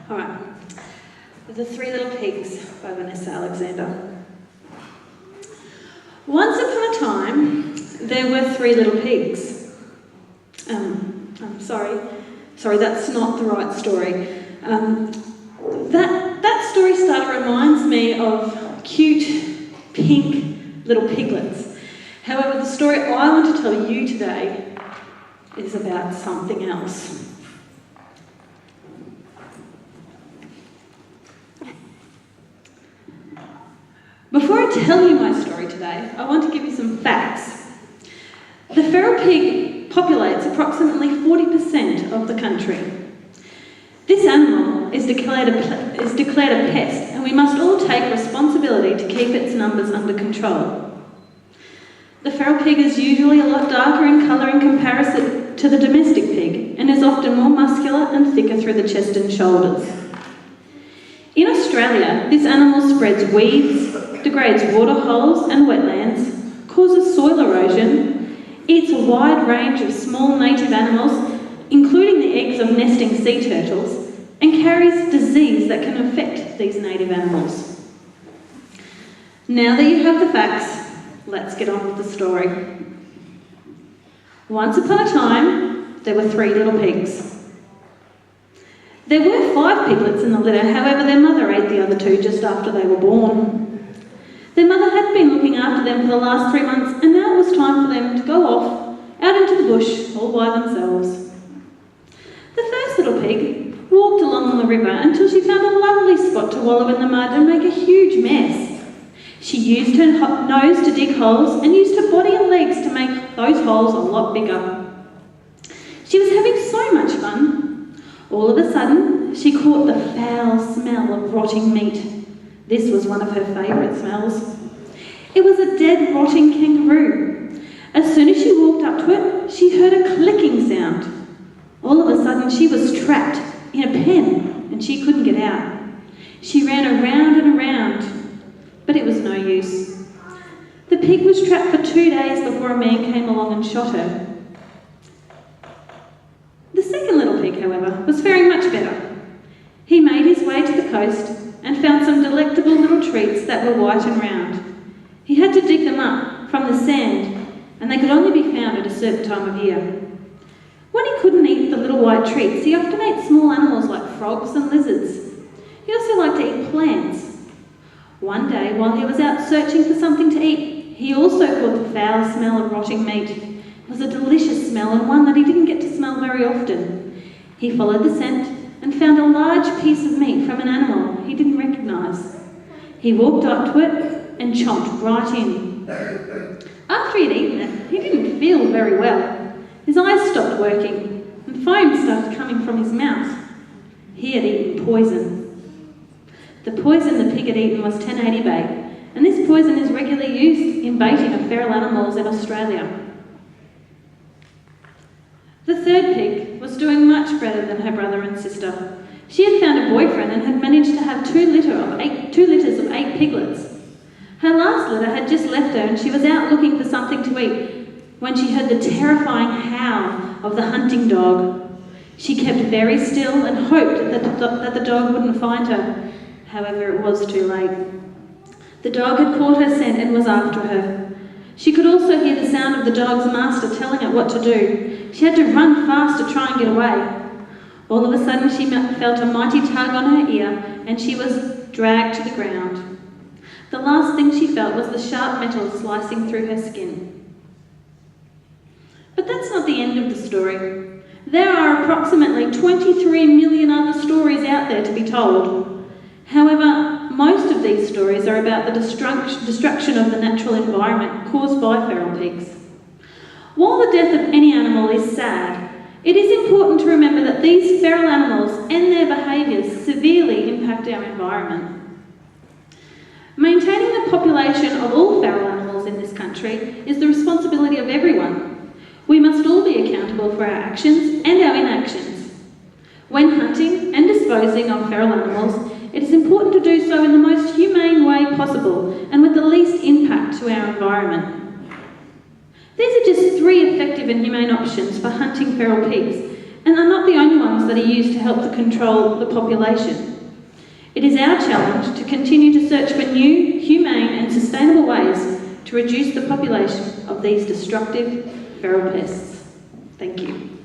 Alright. The Three Little Pigs by Vanessa Alexander. Once upon a time, there were three little pigs. I'm sorry, that's not the right story. That story starter reminds me of cute, pink little piglets. However, the story I want to tell you today is about something else. Before I tell you my story today, I want to give you some facts. The feral pig populates approximately 40% of the country. This animal is declared a pest, and we must all take responsibility to keep its numbers under control. The feral pig is usually a lot darker in colour in comparison to the domestic pig, and is often more muscular and thicker through the chest and shoulders. In Australia, this animal spreads weeds, degrades waterholes and wetlands, causes soil erosion, eats a wide range of small native animals, including the eggs of nesting sea turtles, and carries disease that can affect these native animals. Now that you have the facts, let's get on with the story. Once upon a time, there were three little pigs. There were 5 piglets in the litter, however their mother ate the other 2 just after they were born. Their mother had been looking after them for the last 3 months, and now it was time for them to go off out into the bush all by themselves. The first little pig walked along the river until she found a lovely spot to wallow in the mud and make a huge mess. She used her nose to dig holes and used her body and legs to make those holes a lot bigger. She was having so much fun. All of a sudden, she caught the foul smell of rotting meat. This was one of her favourite smells. It was a dead, rotting kangaroo. As soon as she walked up to it, she heard a clicking sound. All of a sudden, she was trapped in a pen and she couldn't get out. She ran around and around, but it was no use. The pig was trapped for 2 days before a man came along and shot her. The second little pig, however, was faring much better. He made his way to the coast and found some delectable little treats that were white and round. He had to dig them up from the sand, and they could only be found at a certain time of year. When he couldn't eat the little white treats, he often ate small animals like frogs and lizards. He also liked to eat plants. One day, while he was out searching for something to eat, he also caught the foul smell of rotting meat. It was a delicious smell, and one that he didn't get to smell very often. He followed the scent and found a large piece of meat from an animal he didn't recognise. He walked up to it and chomped right in. After he'd eaten it, he didn't feel very well. His eyes stopped working and foam started coming from his mouth. He had eaten poison. The poison the pig had eaten was 1080 bait, and this poison is regularly used in baiting of feral animals in Australia. The third pig was doing much better than her brother and sister. She had found a boyfriend and had managed to have 2 litters of 8 piglets. Her last litter had just left her and she was out looking for something to eat when she heard the terrifying howl of the hunting dog. She kept very still and hoped that the dog wouldn't find her. However, it was too late. The dog had caught her scent and was after her. She could also hear the sound of the dog's master telling it what to do. She had to run fast to try and get away. All of a sudden, she felt a mighty tug on her ear and she was dragged to the ground. The last thing she felt was the sharp metal slicing through her skin. But that's not the end of the story. There are approximately 23 million other stories out there to be told. However, most of these stories are about the destruction of the natural environment caused by feral pigs. While the death of any animal is sad, it is important to remember that these feral animals and their behaviours severely impact our environment. Maintaining the population of all feral animals in this country is the responsibility of everyone. We must all be accountable for our actions and our inactions. When hunting and disposing of feral animals, it is important to do so in the most humane way possible and with the least impact to our environment. These are just 3 effective and humane options for hunting feral pigs, and are not the only ones that are used to help to control the population. It is our challenge to continue to search for new, humane and sustainable ways to reduce the population of these destructive feral pests. Thank you.